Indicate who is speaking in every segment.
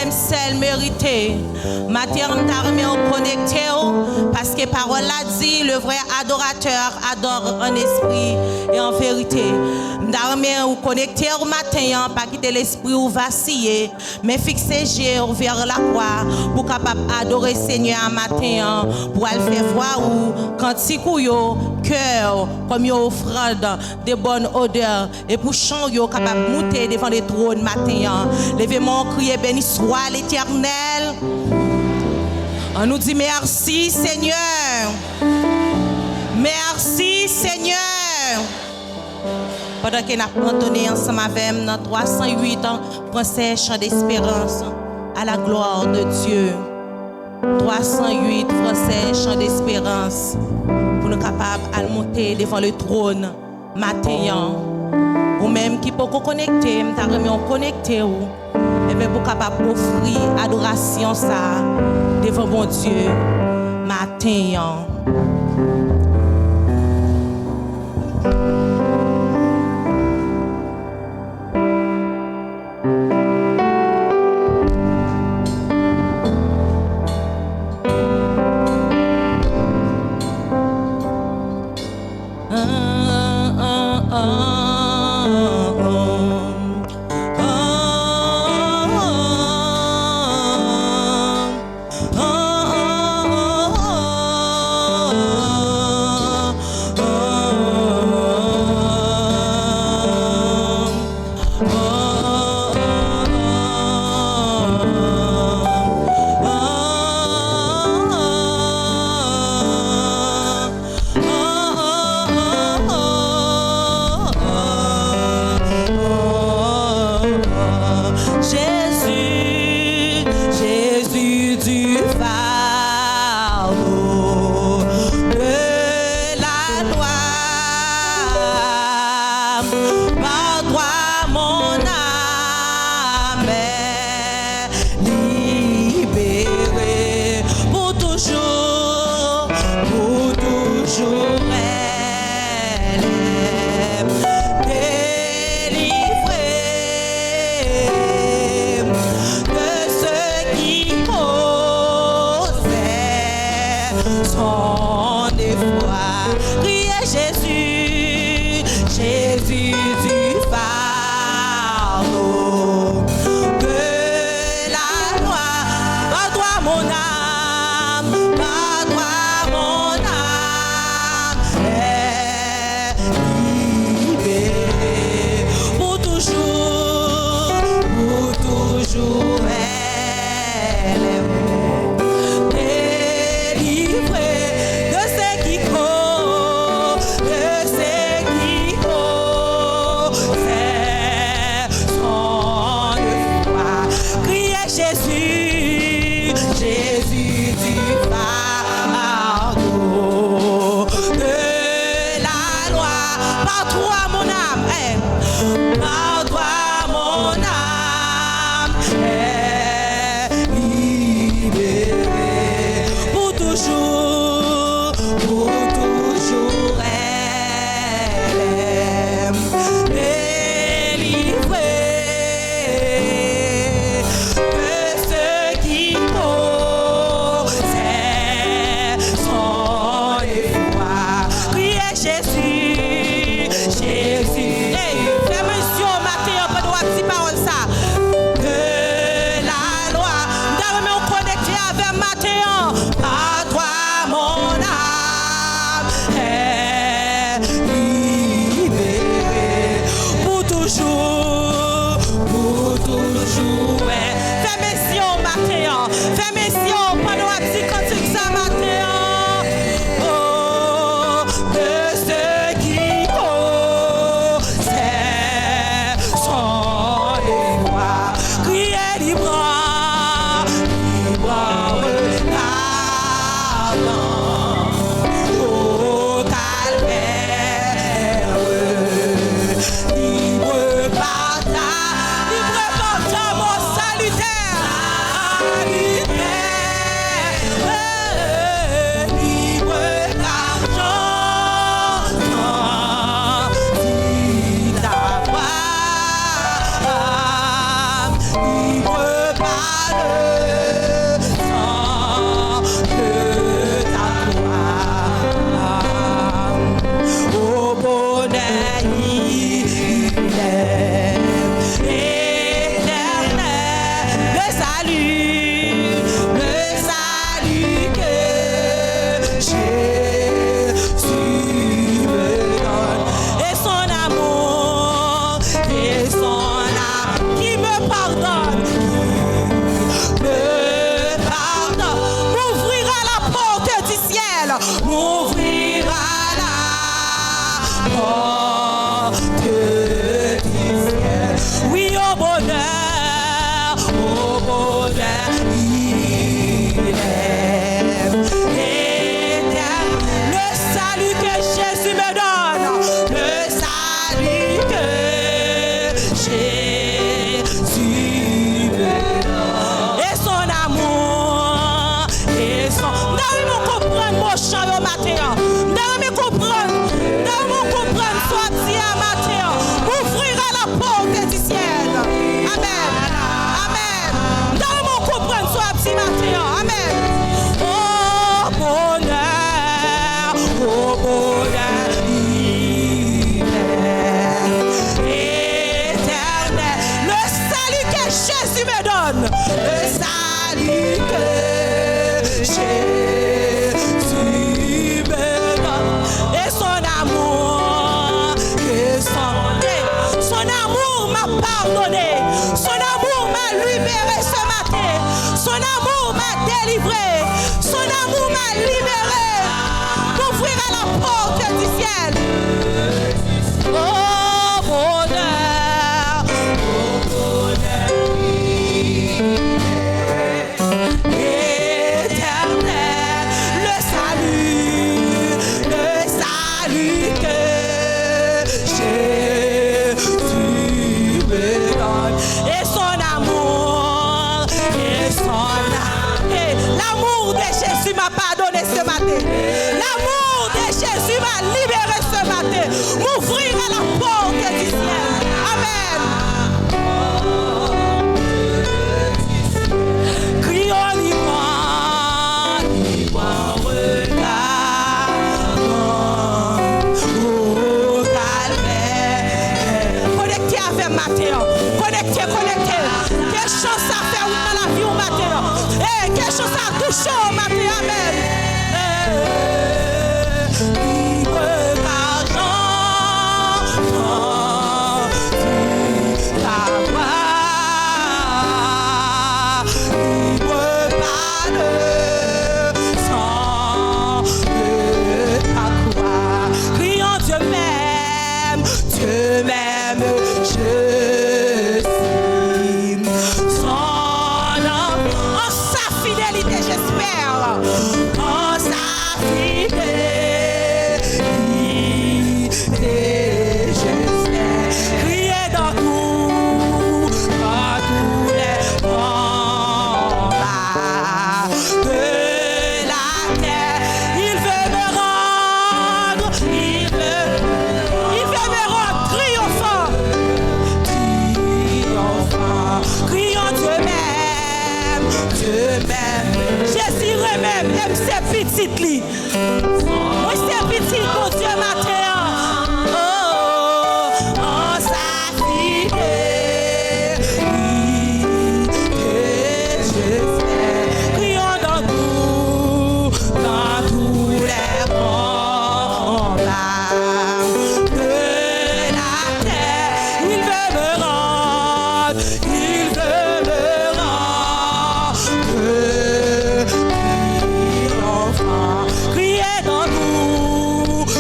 Speaker 1: même celle méritée. Matin, t'a remis au connecté parce que parole l'a dit, le vrai adorateur adore en esprit et en vérité. T'a remis au connecté au matin, pas quitter l'esprit ou vaciller, mais fixer Dieu vers la croix pour capable adorer Seigneur à matin, pour aller faire voir ou quand yo cœur comme yo offrande de bonnes odeurs et pour chant yo capable monter devant le trône matin. Levez-moi crier béni soit l'Éternel. On nous dit merci Seigneur. Merci Seigneur. Pendant que nous entonné ensemble avec dans 308 ans, français chant d'espérance à la gloire de Dieu. 308 français chant d'espérance pour nous capables de monter devant le trône matin. Ou même qui peut connecter, nous avons connecté et bien pour capable offrir adoration ça devant mon Dieu matin. salut que Jésus me donne. Et son amour, qui me pardonne, m'ouvrira la porte du ciel, m'ouvrira la porte du ciel. Oui, au bonheur, il est éternel. Le salut que Jésus me donne, le salut que Jésus me donne. Et son amour, et son... Dans mon comprendre mon chant au matin, dans mon comprendre sortir à matin, ouvrira la porte du ciel. Amen. Amen. Dans mon comprendre sortir matin. Amen. Oh bonheur, il est éternel. Le salut que Jésus me donne, le salut que Jésus me donne. Et son amour, son amour m'a pardonné, son amour m'a libéré ce matin, son amour m'a délivré, son amour m'a libéré, m'ouvrira la porte du ciel. Oh bonheur, éternel, le salut que Jésus me donne. Et son amour, l'amour de Jésus m'a pardonné ce matin. L'amour de Jésus m'a libéré ce matin. M'ouvrira la porte du ciel. Amen. Crions libre regardons au calvaire. Connectez avec matin. Connectez. Quelle chance ça fait dans la vie au matin. Quelle chance ça touche au matin. Amen. Libre d'argent, ta voix, libre pas de sang de ta croix. Crions Dieu même, je suis son homme. En sa fidélité, j'espère. En sa fidélité, j'espère. Criez dans tous les combats de la terre. Il veut me rendre, triomphant. Crions Dieu même, Jésus même, aime ses petites lits. Moi, c'est petit pour Dieu matin. Oh, en sa fidélité, j'espère. Crions dans tous les combats de la terre. Il veut me rendre, triomphant. Criez dans tous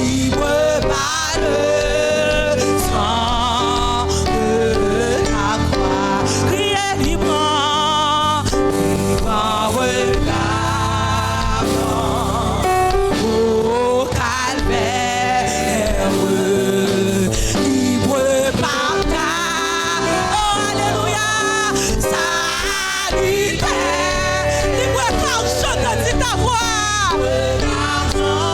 Speaker 1: libre par le sang de la croix. Criez librement, librement regardant au calvaire, libre par ta, oh alléluia, salutaire, libre par chante dit ta voix, regardant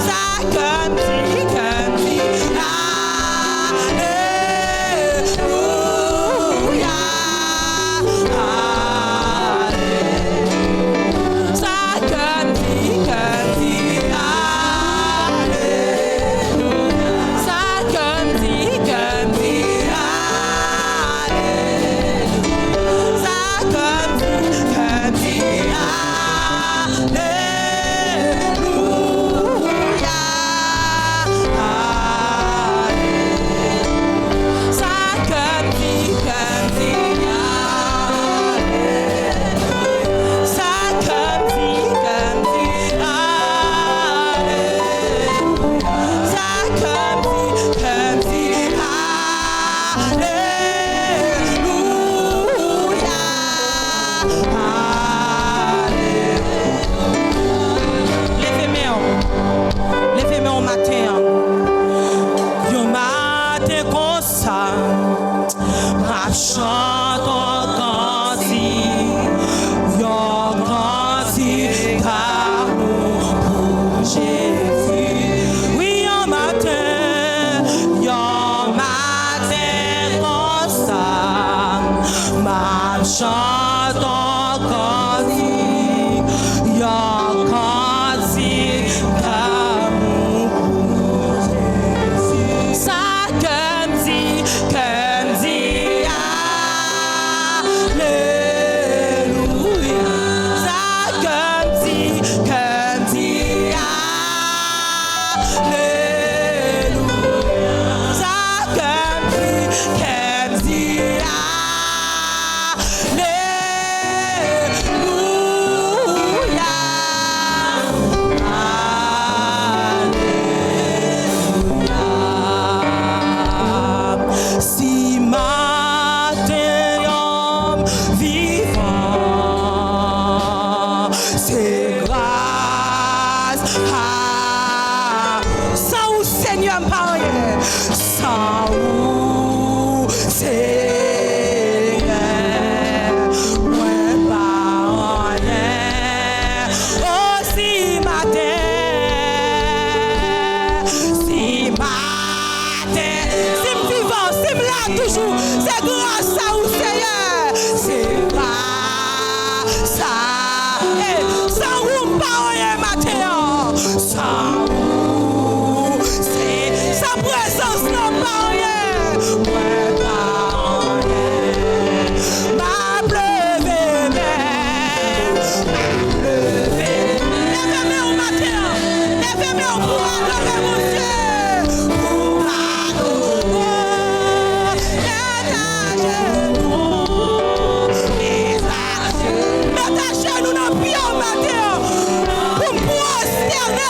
Speaker 1: Sa Ah, sans où Seigneur pas rien. Sans où Seigneur. Toujours, c'est grâce à vous, Seigneur. C'est grâce à vous. Sans vous, pas rien, Mathéo. Sans vous, c'est sa présence, non, pas rien. Ouais, pas rien. Ma pleuvé, lèvez-moi, Mathéo. Lèvez-moi pour adorer mon Dieu. Pour adorer. Nous n'avons plus en matière pour prosterner.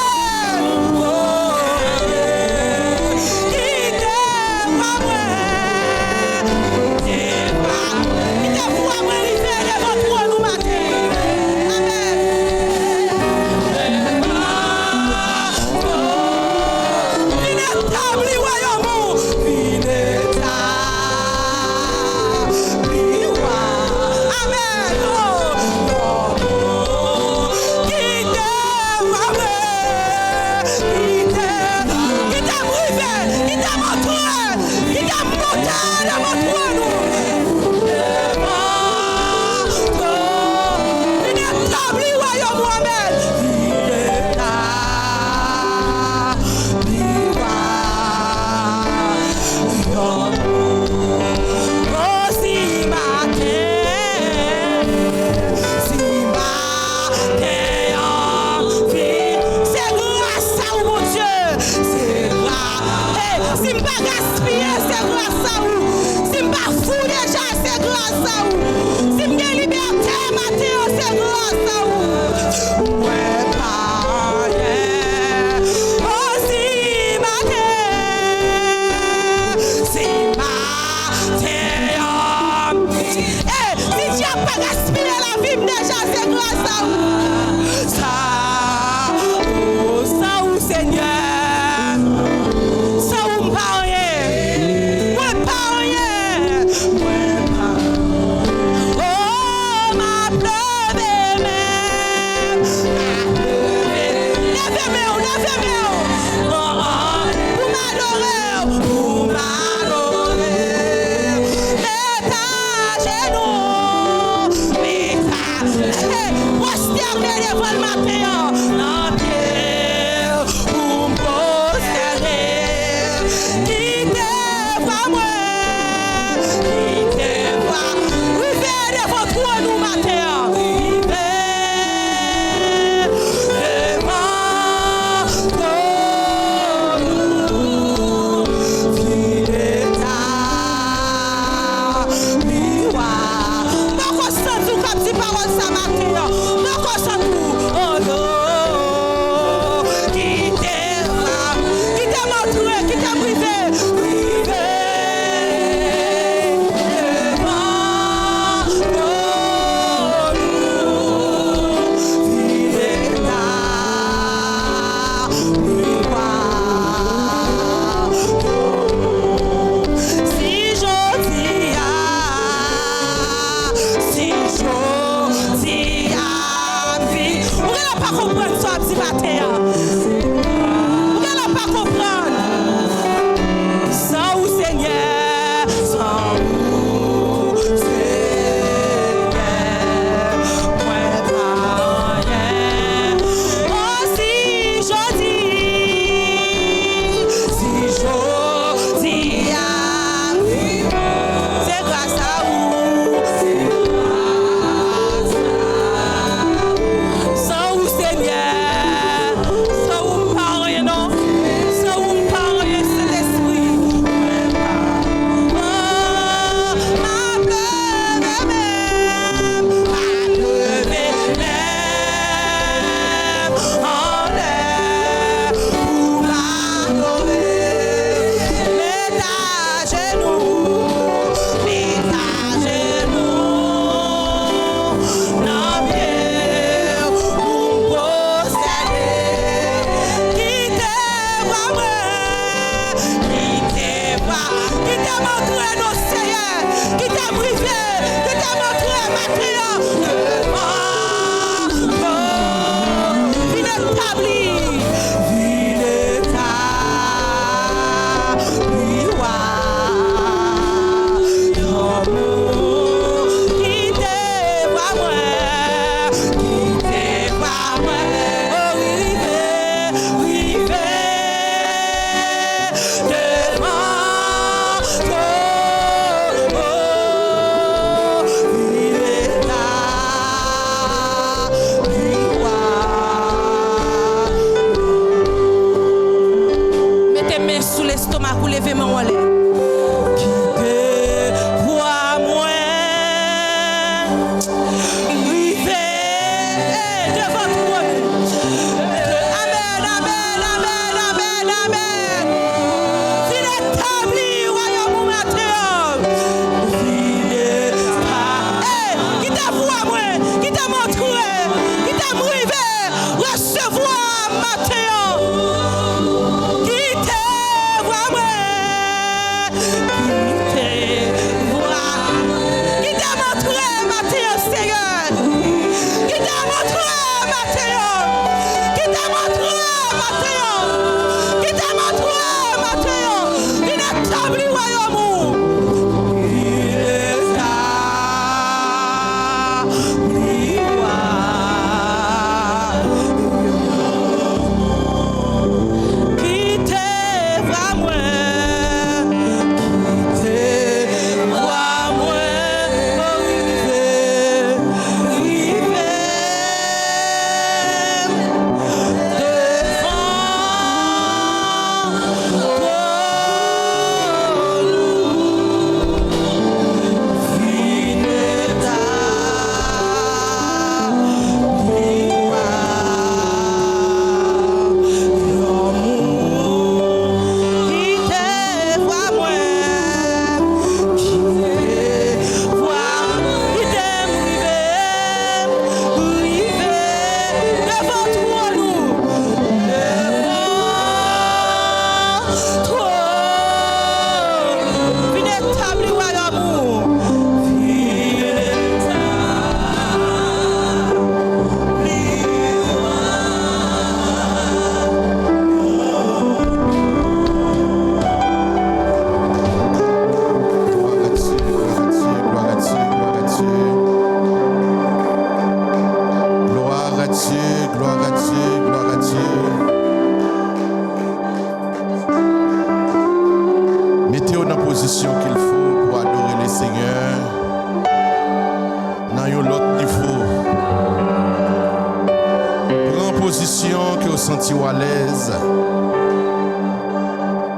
Speaker 2: senti à l'aise.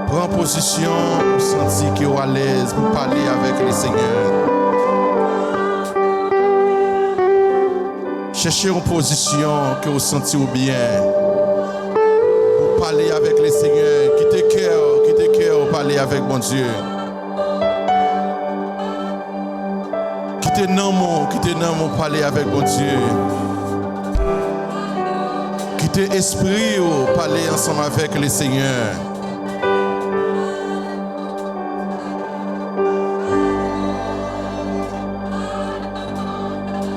Speaker 2: Prends position pour sentir que vous à l'aise pour parler avec le Seigneur. Cherchez une position que vous sentez bien pour parler avec le Seigneur. Quittez cœur pour parler avec mon Dieu. Quittez non pour parler avec mon Dieu. Quittez esprit pour parler ensemble avec le Seigneur.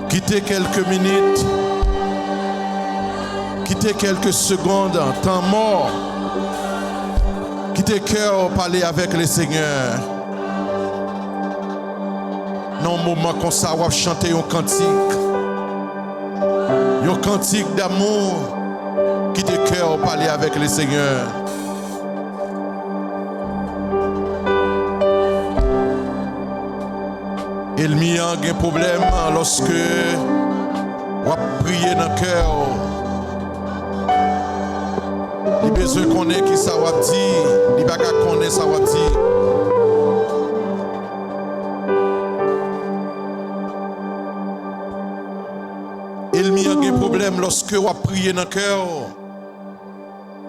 Speaker 2: Quittez quelques minutes, quittez quelques secondes, temps mort. Quittez cœur pour parler avec le Seigneur. Dans un moment comme ça, on va chanter un cantique d'amour. Quittez cœur pour parler avec le Seigneur. Il n'y a pas de problème lorsque on prie dans le cœur. Il a besoin qu'on ait qui ça va dire. Il n'y a pas qu'on ait ça va dire. Il n'y a pas de problème lorsque on prie dans le cœur.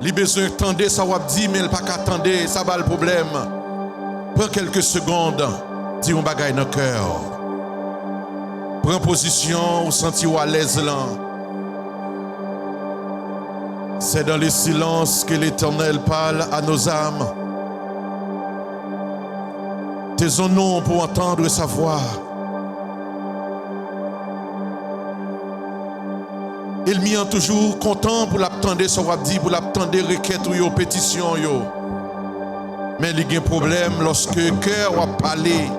Speaker 2: Il a besoin d'entendre ça va dire, mais il n'y a pas qu'à attendre, ça va le problème. Prends quelques secondes. Dis un bagay dans le cœur. Prends position ou senti à l'aise là. C'est dans le silence que l'Éternel parle à nos âmes. Taisons-nous pour entendre sa voix. Il m'y est toujours content pour l'attendre ce qu'on dit, pour l'attendre requête ou pétition yo. Mais il y a un problème lorsque le cœur va parler.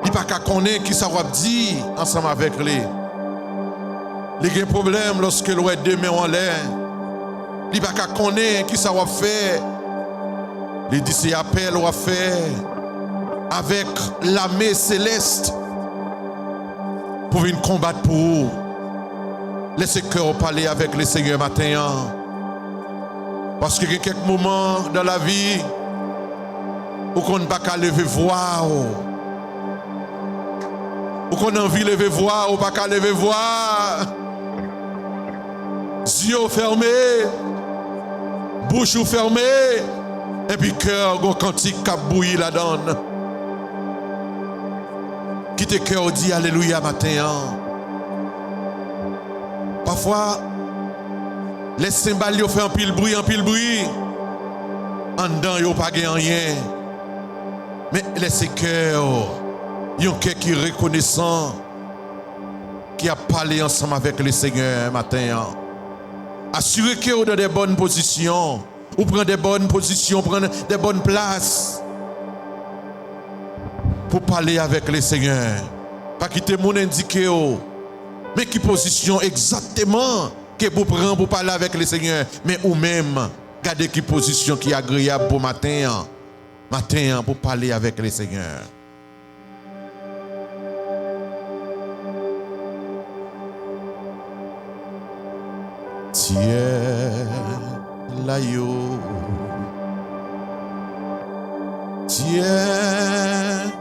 Speaker 2: Il n'y a pas qu'à connaître qui ça va dire ensemble avec lui. Il y a un problème lorsque l'on est deux mains en l'air. Il n'y a pas qu'à connaître qui ça va faire. Il dit c'est appel va faire avec l'armée céleste pour venir combattre pour vous. Laissez le cœur parler avec le Seigneur matin. Parce qu'il y a quelques moments dans la vie où on n'a pas qu'à lever voix. Où on a envie de lever voix, ou pas qu'à lever voix. Yeux fermés, bouche fermée, et puis cœur, un cantique qui a bouilli la donne. Qui te cœur dit Alléluia matin. Parfois, les cymbales font un pile bruit. En dedans, ils n'ont pas rien. Mais laissez cœur. Il y a un cœur qui est reconnaissant, qui a parlé ensemble avec le Seigneur matin. Assurez que vous êtes dans des bonnes positions. Vous prenez des bonnes positions, prenez des bonnes places pour parler avec le Seigneur. Pas quitter mon indiqué. Mais qui position exactement que vous prenez pour parler avec le Seigneur. Mais ou même, gardez qui position qui est agréable pour matin pour parler avec le Seigneur. Tiens l'agneau, tiens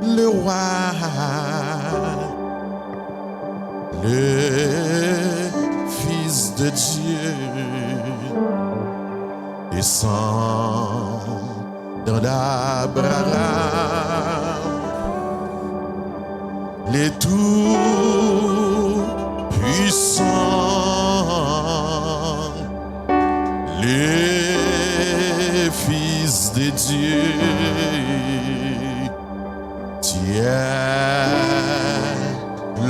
Speaker 2: le roi, le Fils de Dieu, descend d'Abraham, les tout puissants, les fils de Dieu, tiens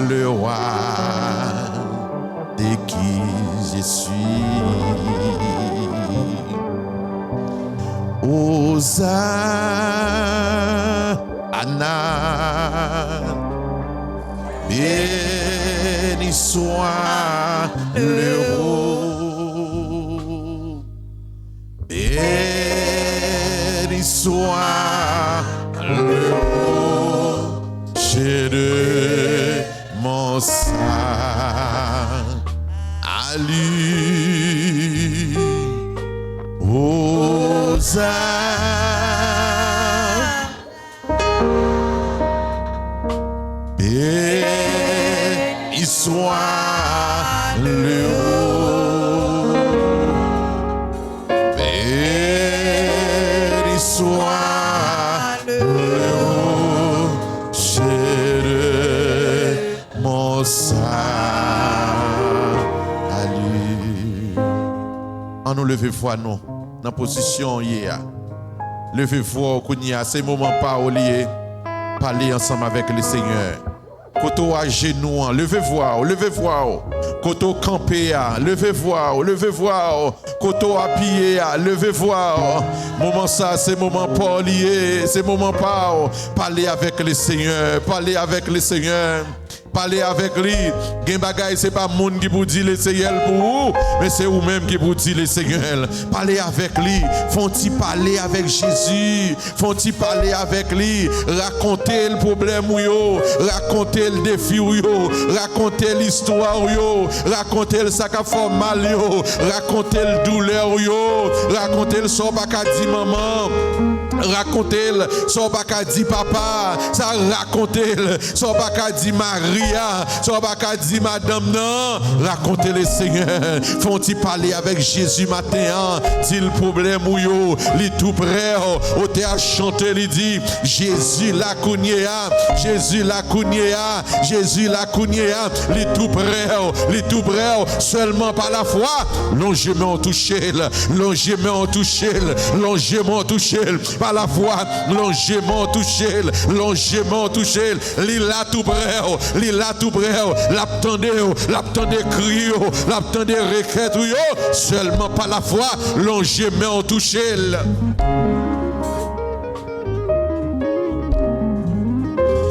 Speaker 2: le roi de qui je suis. Hosanna, béni soit le roi, béni soit le rocher de mon sang, à lui. Hosanna, béni soit le roi, béni soit le rocher de mon sang, à lui. En nous lever foi, non. Dans la position hier, levez-vous, c'est le moment pas au lieu, parler ensemble avec le Seigneur. Koto à genoux, levez-vous, koto campé, levez-vous, koto à pied, levez-vous. Moment ça, c'est moment pas lié, c'est moment pas parler avec le Seigneur, parler avec le Seigneur. Parler avec lui. Gen bagay c'est pas monde qui vous dit le Seigneur pour vous, mais c'est vous-même qui vous dit le Seigneur. Parler avec lui. Font-ils parler avec Jésus? Font-ils parler avec lui? Raconter le problème ou yo, raconter le défi ou yo, raconter l'histoire ou yo, raconter le sac à fait mal yo, raconter le douleur ou yo, raconter le son baka dit maman. Raconter son baka dit papa, ça raconter son baka dit Maria, son baka dit madame non, raconter le Seigneur. Font-ils parler avec Jésus matin, dit le problème ou yo, li tout près, au te a chanté, li dit Jésus la kounyea, Jésus la kounyea, Jésus la kounyea, li tout près, seulement par la foi, longement touché, longement touché, longement touché, par la foi, longement touché, longement touché, l'ila tout près, l'ila tout près, l'attendez cri, l'attendez requête, seulement par la foi, longement touché.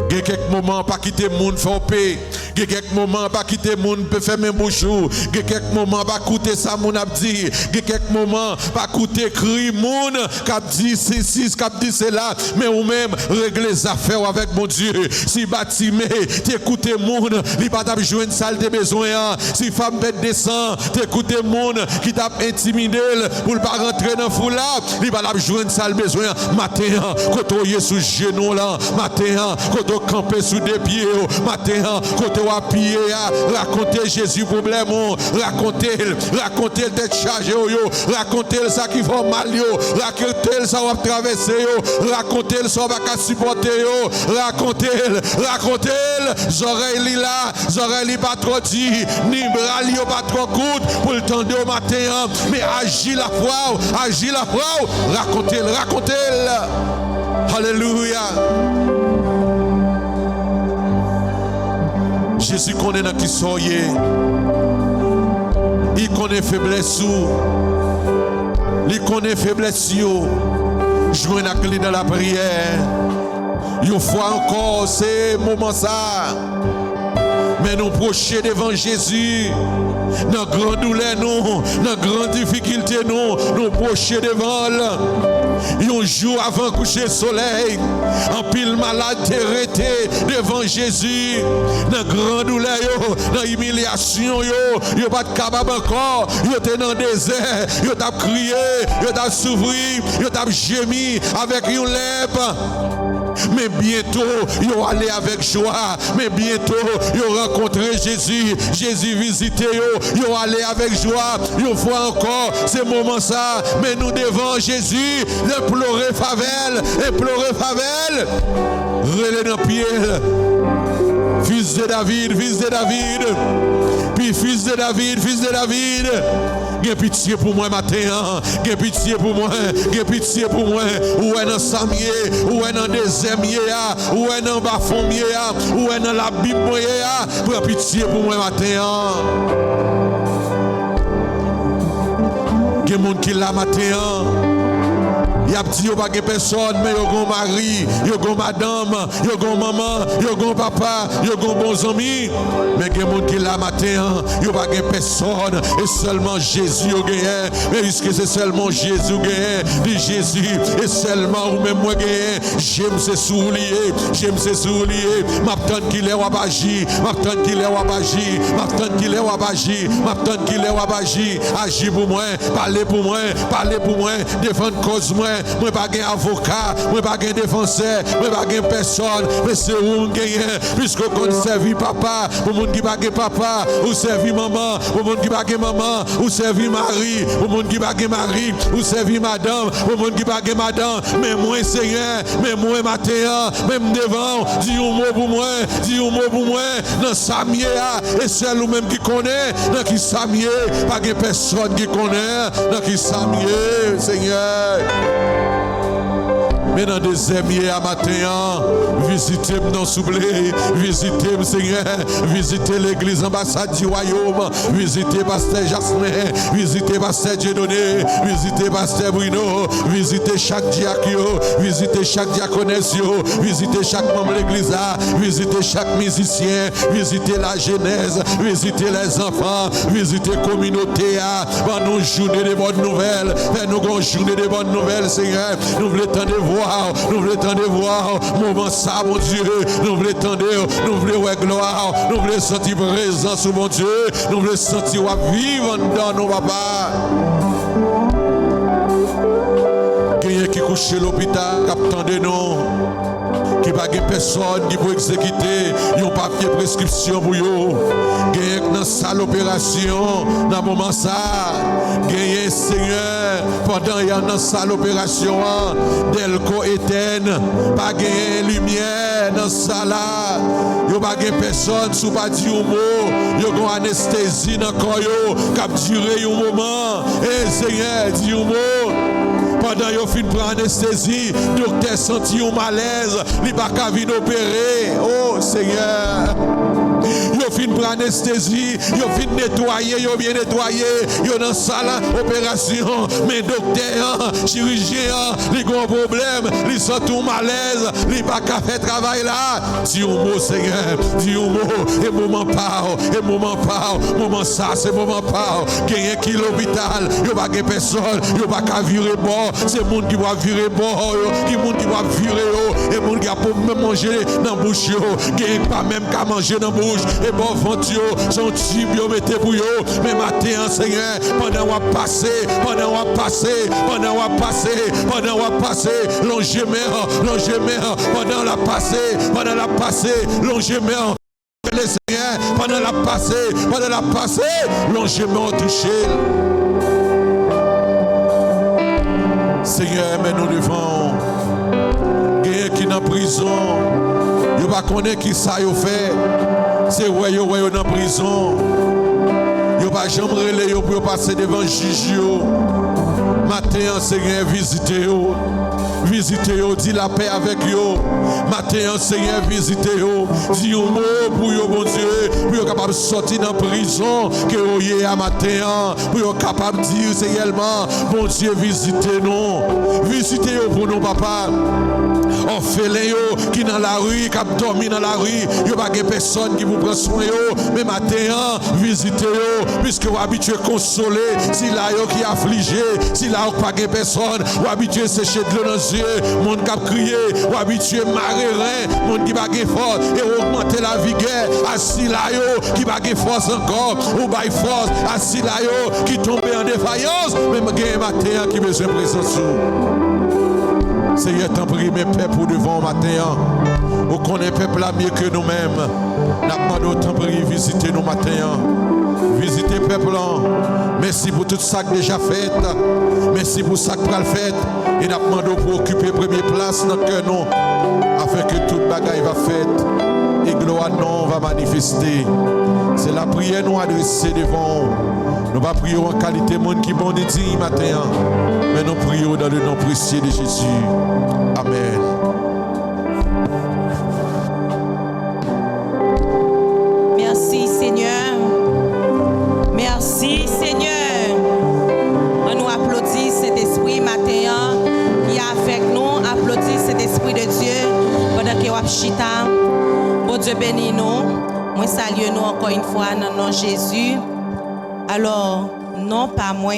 Speaker 2: Il y a quelques moments pas quitter monde faire paix. Il y a quelques moments pas quitter monde peut faire même bouchou. Il y a quelques moments pas écouter ça mon a dit. Il y a quelques moments pas écouter cri monde cap dit c'est cap dit c'est là mais ou même régler les affaires avec mon Dieu. Si bâtimé t'écouter monde, il pas t'a joindre salle de besoin. Si femme pète descend, t'écouter monde qui t'a intimidé pour pas rentrer dans foule là, il pas t'a joindre salle besoin matin quand on sous genou là, matin quand on camper sous des pieds, matin quand on appuyer raconter Jésus problème, raconter d'être chargé, raconter ça qui va mal, raconter ça va traverser, raconter ça va supporter, raconter oreilles là, oreilles pas trop dit, ni bras pas trop court pour le temps au matin, mais agis la foi, raconter. Alléluia. Jésus connaît dans qui soyez. Il connaît faiblesse. Il connaît faiblesse. Jouez la clé dans la prière. Une fois encore, c'est moment ça. Mais nous procher devant Jésus. Dans grande douleur, dans grande difficulté, nous procher devant lui. Un jour avant coucher le soleil, en pile malade arrêté devant Jésus. Dans grande douleur, dans l'humiliation, yo pas capable encore. Yo était dans le désert, yo t'a crié, yo t'a souffert, yo t'a gémi avec une lèvre. Mais bientôt, ils vont aller avec joie. Mais bientôt, ils vont rencontrer Jésus. Jésus visiter ils vont aller avec joie. Ils voient encore ces moments ça. Mais nous devant Jésus, implorer favelle. Relais dans pied. Fils de David. Puis fils de David. J'ai pitié pour moi matin. J'ai pitié pour moi. Où est dans Samier, où est dans désert, où est dans bas-fond, où est dans la Bible, prends pitié pour moi matin. Il y a des gens qui l'a matin. Il y a dit qu'il n'y a pas de personne, mais il y a un mari, il y a une madame, il y a une maman, il y a un papa, il y a un bon ami. Mais il y a des gens qui là matin, il n'y a pas de personne, et seulement Jésus a gagné. Mais puisque c'est seulement Jésus qui a gagné, dit Jésus, et seulement ou même moi gagné, j'aime ses souliers, m'attends qu'il est wabaji, agis pour moi, parlez pour moi, défendre cause moi. Moi pas un avocat, moi pas un défenseur, moi pas un personne, mais c'est où gagner puisque qu'on servi papa, pour monde qui pas papa, ou servi maman, pour monde qui pas maman, ou servi mari, pour monde qui pas mari, ou servi madame, pour monde qui pas madame, mais moi Seigneur, mais moi matin, même devant, dis un mot pour moi, dans Samier et celle ou même qui connaît, dans qui Samier, pas de personne qui connaît, dans qui Samier, Seigneur. Mais dans des amis à matin, visitez-moi dans Soublé, visitez-moi Seigneur, visitez l'église ambassade du royaume, visitez Pasteur Jasmin, visitez Pasteur Dieudonné, visitez Pasteur Bruno, visitez chaque diacre, visitez chaque diaconesse, visitez chaque membre de l'église, visitez chaque musicien, visitez la genèse, visitez les enfants, visitez la communauté, nous journée de bonnes nouvelles, nous une journée de bonnes nouvelles Seigneur, nous voulons tant de voir, moment ça mon Dieu, nous voulons tendre, nous voulons voir gloire, nous voulons sentir présence sur mon Dieu, nous voulons sentir vivre dans nos papas. Quelqu'un qui couche à l'hôpital, qui attend de nous, qui pas de personne qui peut exécuter un papier prescription pour eux. Gagne dans salle opération dans moment ça. Gagne Seigneur pendant y a dans salle opération Delco éteint pas gagne lumière dans salle là. Yo pas gagne personne sous pas dire un mot. Yo gon anesthésie dans corps yo cap durer un moment. Et Seigneur dit un mot. Pendant yo fin prend anesthésie, docteur senti un malaise, li pas ka vinn opérer. Oh Seigneur. Yo fin prend anesthésie, yo fin nettoyer, yo bien nettoyer, yo dans salle opération, mais docteur, chirurgien, li gon problème, li sent un malaise, li pas ka faire travail là. Dis un mot Seigneur, dis un mot, et moment parle, moment ça, c'est moment parle. Gagne qui l'hôpital, yo pas gagne personne, yo pas ka virer bord. C'est le monde qui va virer bord, qui monde qui va virer, et monde qui a pour même manger dans la bouche, qui pas même qu'à manger dans la bouche, et bon ventre, son tube, mettez pour eux. Mais matin, Seigneur, pendant qu'on va passer, longez-moi, pendant la passer, longez-moi. Les Seigneur, pendant la passer, longez-moi touché. Seigneur, mais nous devons gagner qui dans prison. Vous ne connaissez pas qui ça vous fait. C'est ouais dans prison. Vous ne pas jamais relayer pour passer devant le juge. Matin, Seigneur, visitez-vous. Visitez-vous, dis la paix avec vous. Matin, Seigneur, visitez-vous. Dis un mot pour vous, bon Dieu. Pour vous capable de sortir dans la prison. Que vous ayez à matin. Pour vous capable de dire, Seigneur, bon Dieu, visitez-nous. Visitez-vous pour nous, papa. Orphelins qui dans la rue, qui dormi dans la rue. Il n'y a pas de personne qui vous prend soin. Mais matin, visitez-vous. Puisque vous habituez à consoler. Si là, qui est affligé. Si là, pas de personne. Vous habituez à sécher de l'eau dans les yeux. Monde qui a crié. Vous habituez à marrer rien. Monde qui n'a pas de force. Et augmenter la vigueur. Assis là, qui n'a pas de force encore. Ou pas de force. Assis là, qui tombe en défaillance. Même un matin qui besoin de présence. Seigneur, t'en prie, mes peuples pour devant matin. Vous connaissez peuple là mieux que nous-mêmes. Nous demandons t'en prie, visitez nous matin. Visitez peuple là. Merci pour tout ça que déjà fait. Merci pour ça que vous le fait. Et nous demandons pour occuper première place dans le cœur nous. Afin que toute bagaille va faite. Et gloire non va manifester. C'est la prière nous adressée devant. Nous ne pas prier en qualité de monde qui bon et digne matin. Mais nous prions dans le nom précieux de Jésus. Amen.
Speaker 1: Merci Seigneur. Merci Seigneur. On nous applaudit cet esprit matin qui est avec nous. Applaudit cet esprit de Dieu pendant que vous chita. Bon Dieu bénis nous. Moi salue nous encore une fois dans le nom de Jésus. Alors, non pas moi,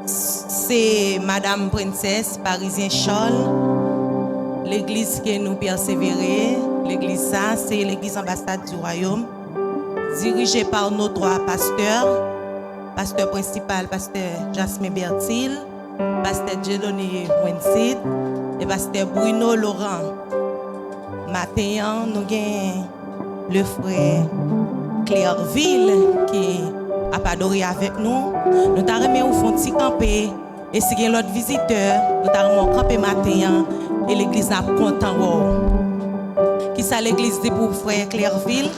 Speaker 1: c'est Madame Princesse Parisien Charles. L'église que nous persévérons, l'église ça, c'est l'église ambassade du royaume, dirigée par nos trois pasteurs, pasteur principal, pasteur Jasmine Bertil, pasteur Dieudonné Wensid et pasteur Bruno Laurent. Matin, nous avons le frère Clairville qui a adoré avec nous. Nous t'avons au fond de camper. Et si il y a l'autre visiteur, nous t'avons campé matin et l'église a content. Qui ça l'église dit pour frère Clairville?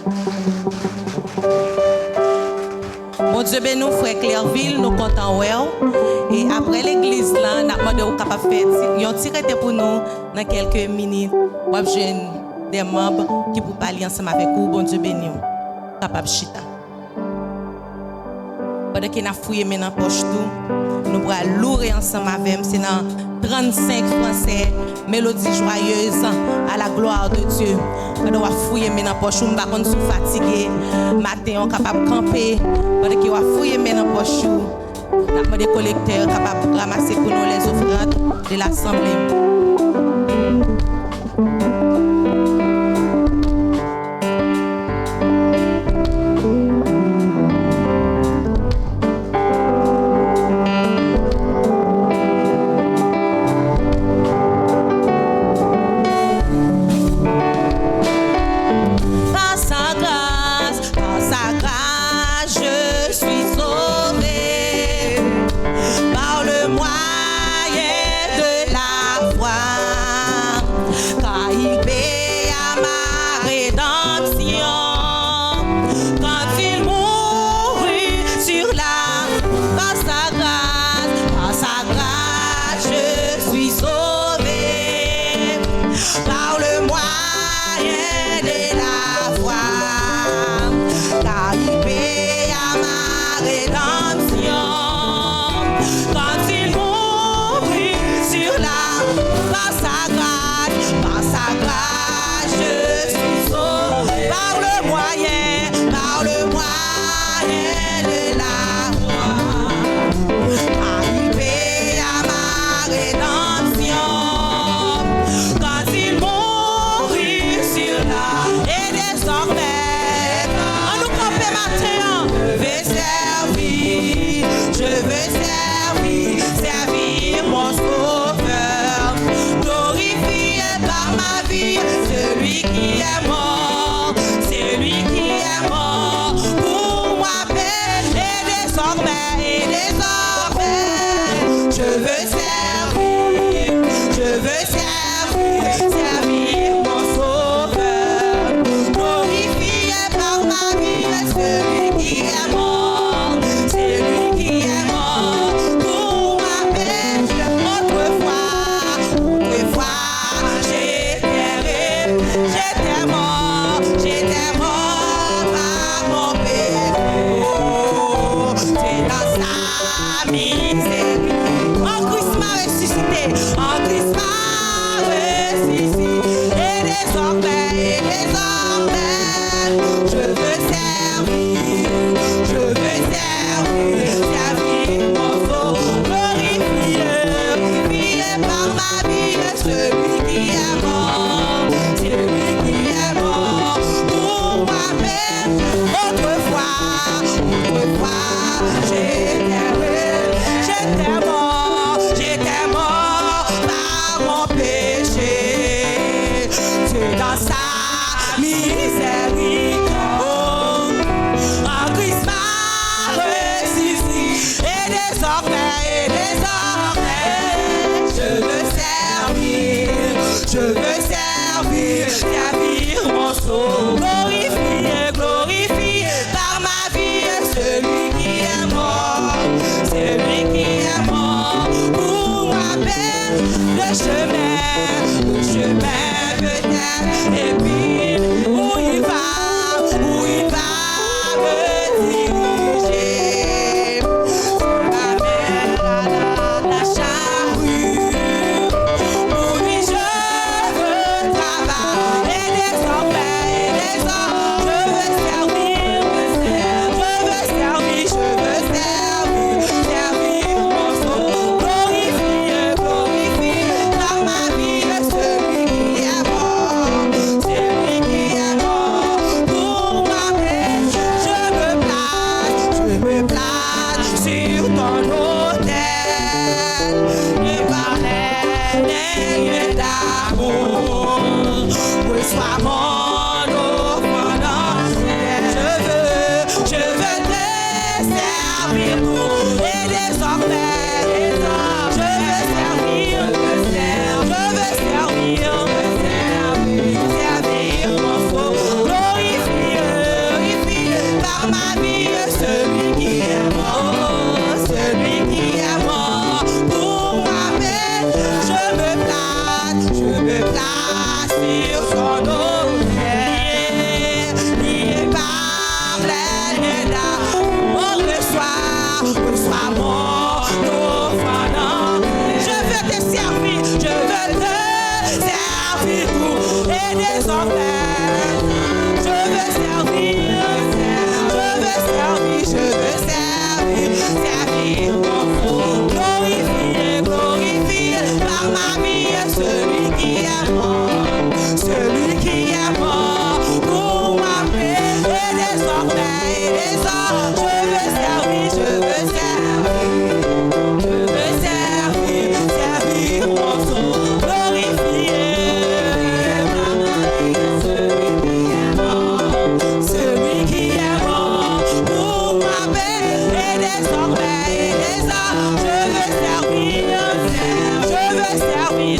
Speaker 1: Bon Dieu ben nous frère Clairville, nous content. Et après l'église là, nous avons demandé capable faire ils ont tiré pour nous dans quelques minutes. Ou des membres qui pour parler ensemble avec vous. Bon Dieu béni. Capable chita. Pendant qu'on a fouillé dans la poche tout, nous allons louer ensemble avec nous. C'est dans 35 français, mélodie joyeuse à la gloire de Dieu. Pendant qu'on a fouillé dans la poche, nous ne sommes pas fatigués. Matin, on est capable de camper. Pendant qu'on a fouillé dans la poche, nous avons des collecteurs capables de ramasser pour nous les offrandes de l'assemblée. mon sauveur. Glorifié par ma vie, celui qui est mort, celui qui est mort pour moi paix. Et désormais, je veux servir mon sauveur. Glorifié par ma vie, celui qui est mort, celui qui est mort pour ma paix. Autrefois, j'étais mort par mon péché. C'est dans sa misère. En Christ m'a ressuscité, en Christ m'a ressuscité. Et désormais, je veux servir mon sauveur. Glorifié par ma vie, celui qui est mort, pour ma paix. Autrefois, j'étais mort par mon péché. C'est dans sa miséricorde, en Christ m'a ressuscité. Et désormais, je veux servir mon sauveur. Glorifié par ma vie, celui qui est mort pour ma peine. Le chemin peut-être, et puis où il va me diriger. Ma mère à la charrue, pour lui je veux travailler. Et désormais, je veux servir mon sauveur. Glorifié par ma vie, celui qui est mort pour ma paix. Je me place sur ton autel, et par les lieux d'amour, reçois mon offrande. Je veux te servir tout. Et désormais, je veux servir mon sauveur. Glorifié par ma vie, celui qui est mort pour ma paix. Je me place sur son autel, lié par les liens d'amour. Reçois mon offrande. Je veux te servir tout. Et désormais, je veux servir mon sauveur. Glorifié par ma vie, celui qui est mort pour ma paix. Et désormais, je veux servir mon sauveur. Glorifié par ma vie, celui qui est mort pour ma paix. Et désormais, je veux servir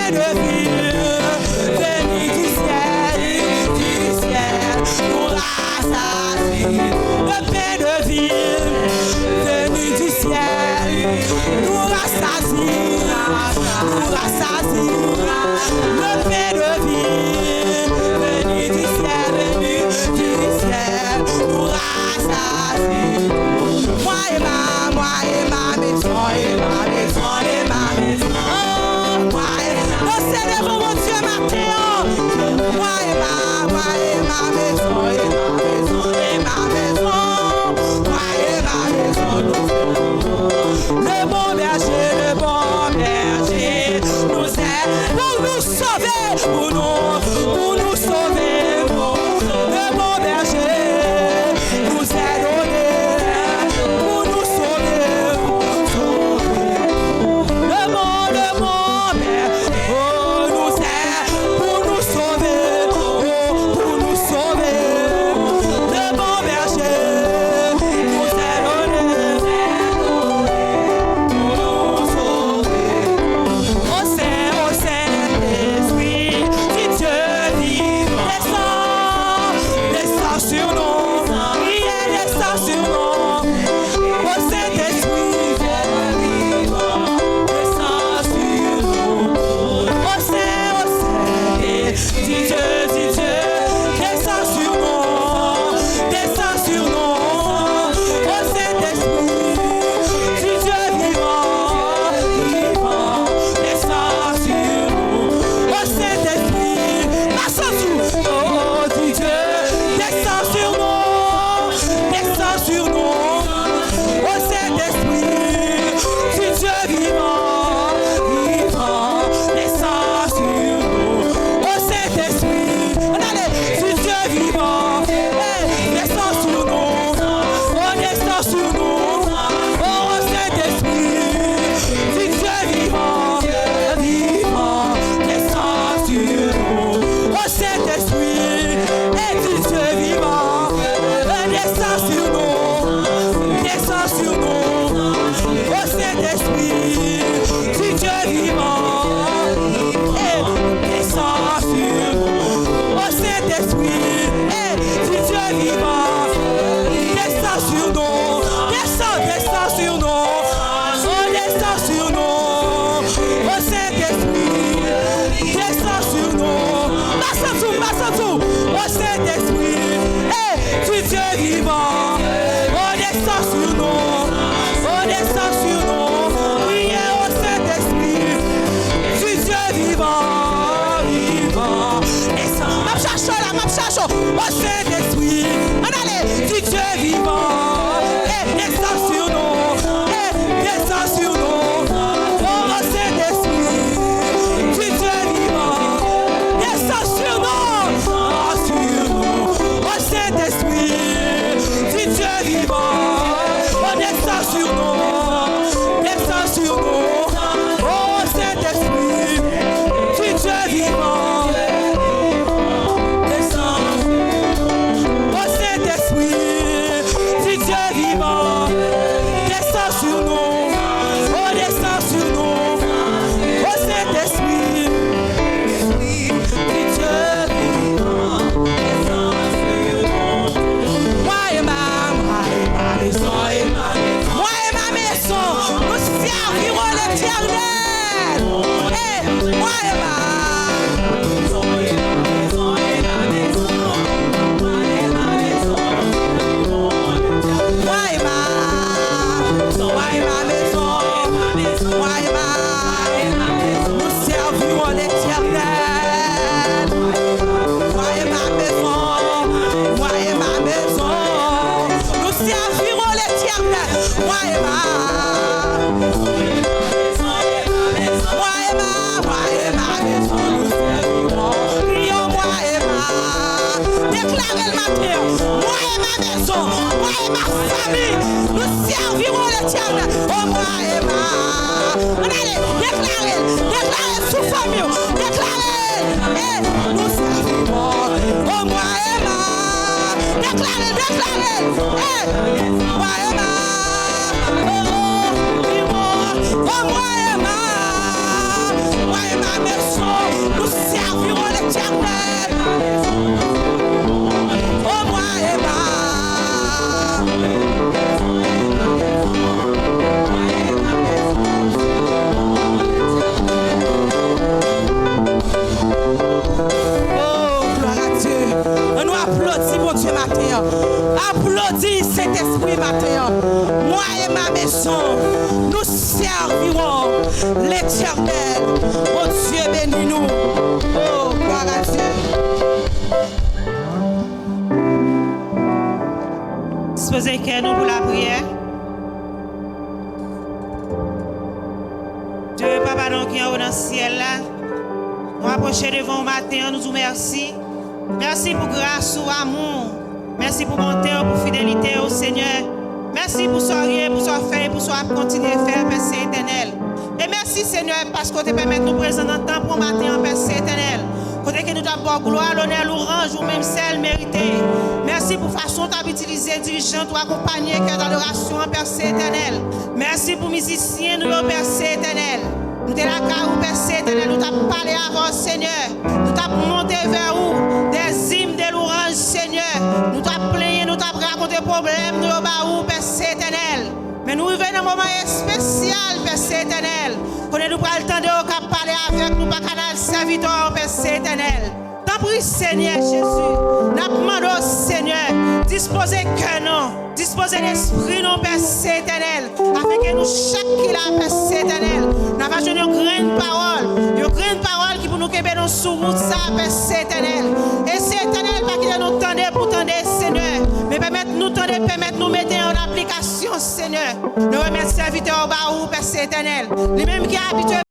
Speaker 1: pain de vie, venu du ciel, nous rassasie. Le pain de vie, venu du ciel, nous rassasie, nous rassasie. Le pain de vie, venu du ciel, nous rassasie. Moi et ma maison, et ma maison, et ma maison. Moi et nous c'est devant mon Dieu matin. Moi et ma maison, et ma maison, et ma maison. Moi et ma maison, le bon berger, nous aide pour nous sauver, pour nous sauver. Le bon berger nous aide pour nous sauver. Le bon berger nous aide pour nous sauver, pour nous sauver. Le bon berger nous aide pour nous sauver. Au Saint-Esprit, si Dieu vivant, descend sur nous, il descend sur nous. Au Saint-Esprit, descend sur nous. Au Saint-Esprit, si Dieu, descend sur nous, descend sur nous. Au Saint-Esprit, si Dieu vivant, descend sur nous. Au Saint-Esprit, descend sur nous. Oh, si Dieu, descend sur nous, descend sur nous. Au Saint-Esprit, si Dieu vivant, descend sur nous. Au Saint-Esprit, allez, si Dieu vivant, descend sur nous. Oh, descend sur nous. Oh, au Saint-Esprit, si Dieu vivant, descend sur nous. Au Saint-Esprit, et si Dieu vivant, descend sur nous, descend sur nous. Au Saint-Esprit, si Dieu vivant, descend sur nous. Au Saint-Esprit, si Dieu vivant, descend sur nous, descend sur nous. Oh, descend sur nous. Au Saint-Esprit, descend sur nous. Passe tout. Au Saint-Esprit, si Dieu vivant, oh, descend sur nous. Oh, descend sur nous. Priez au Saint-Esprit, si Dieu vivant, descend. Ma cherche. Au Saint-Esprit, allez, si Dieu vivant, descend sur nous, descend sur nous. Oh, au Saint-Esprit, si Dieu vivant, descend sur nous, au Saint-Esprit, si Dieu vivant, oh, descend sur nous, oh, Saint-Esprit, si Dieu vivant, descend, oh, Saint-Esprit, si Dieu vivant, descend sur nous, oh, descend sur nous, oh, Saint-Esprit, si Dieu vivant, descend sur nous. Moi et ma maison, nous servirons l'Éternel. Moi et ma maison, nous servirons l'Éternel. Moi et ma maison, nous servirons l'Éternel. Moi et ma maison, nous servirons. Prions, moi et ma. Déclarez le matin. Moi et ma maison, moi et ma famille, nous servirons l'Éternel. Oh, moi et ma. Allez, déclarez sous famille. Déclarez. Nous servirons. Oh, moi et ma. Déclarez. Moi et ma. Oh, moi et ma ma maison, nous servirons l'Éternel. Oh, moi et oh, gloire à Dieu. On nous applaudit, mon Dieu, matin. Applaudis cet esprit matin. Moi et ma maison, nous servirons l'Éternel. Mon Dieu, bénis-nous. Oh, gloire à Dieu.
Speaker 3: Disposez que nous pour la prière. Dieu, Papa, donc qui est dans le ciel là, nous approchons devant le matin, nous vous merci. Merci pour grâce ou amour. Merci pour bonté, pour fidélité au Seigneur. Merci pour ce rien, pour ce fait, pour ce continuer à faire, Père éternel. Et merci, Seigneur, parce que tu permets de nous présenter dans le temps pour matin, Père éternel. Côté que nous t'avons gloire, l'honneur, l'orange ou même celle méritée. Merci pour la façon dont tu as utilisé dirigeant, tu accompagner cœur d'adoration, Père éternel. Merci pour les musiciens, nous, Père éternel. Nous t'es là, Père éternel, nous t'avons parlé avant, Seigneur. Nous t'avons monté vers où des hymnes, des louanges, Seigneur. Nous t'avons plaigné, nous t'avons raconté des problèmes, nous avons Père éternel. Mais nous vivons un moment spécial, Père éternel. Qu'on nous pas le temps de parler avec nous, pas canal serviteur, Père éternel. T'en prie, Seigneur Jésus. Nous demandons, Seigneur, disposez que nous, disposez l'esprit, non, Père éternel, afin que nous, chaque qui l'a, Père éternel, nous avons une grande parole qui pour nous qu'ébé nous sous route, ça, Père éternel. Et c'est éternel, pas qu'il nous tendez pour tendre, Seigneur, mais permettre-nous tendre, permettre-nous mettre en application, Seigneur. Nous remercions serviteur au bas, Père éternel. Les mêmes qui habitent